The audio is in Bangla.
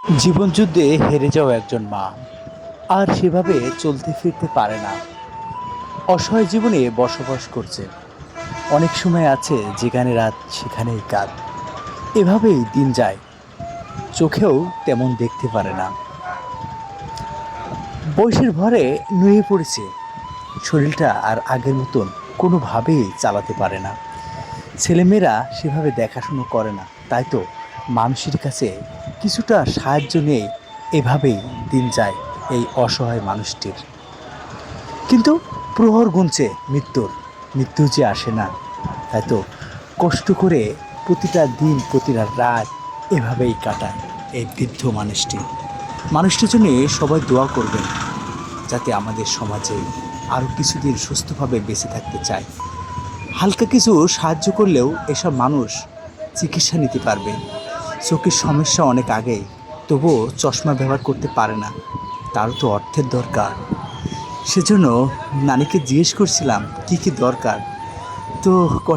জীবনযুদ্ধে হেরে যাওয়া একজন মা আর সেভাবে চলতে ফিরতে পারে না। অসহায় জীবনে বসবাস করছে। অনেক সময় আছে যেখানে রাত সেখানেই কাঁদ। এভাবেই দিন যায়, চোখেও তেমন দেখতে পারে না। বয়সের ভরে নুয়ে পড়েছে, শরীরটা আর আগের মতন কোনোভাবেই চালাতে পারে না। ছেলেমেয়েরা সেভাবে দেখাশুনো করে না, তাই তো মানুষের কাছে কিছুটা সাহায্য নিয়ে এভাবেই দিন যায় এই অসহায় মানুষটির। কিন্তু প্রহর গুনছে মৃত্যুর, মৃত্যু যে আসে না, তাই তো কষ্ট করে প্রতিটা দিন প্রতিটা রাত এভাবেই কাটায় এই বৃদ্ধ মানুষটি। মানুষটির জন্য সবাই দোয়া করবেন, যাতে আমাদের সমাজে আরও কিছুদিন সুস্থভাবে বেঁচে থাকতে চায়। হালকা কিছু সাহায্য করলেও এসব মানুষ চিকিৎসা নিতে পারবে। চোখের সমস্যা অনেক আগেই, তবুও চশমা ব্যবহার করতে পারে না, তারও তো অর্থের দরকার। সেজন্য নানিকে জিজ্ঞেস করছিলাম কি কি দরকার, তো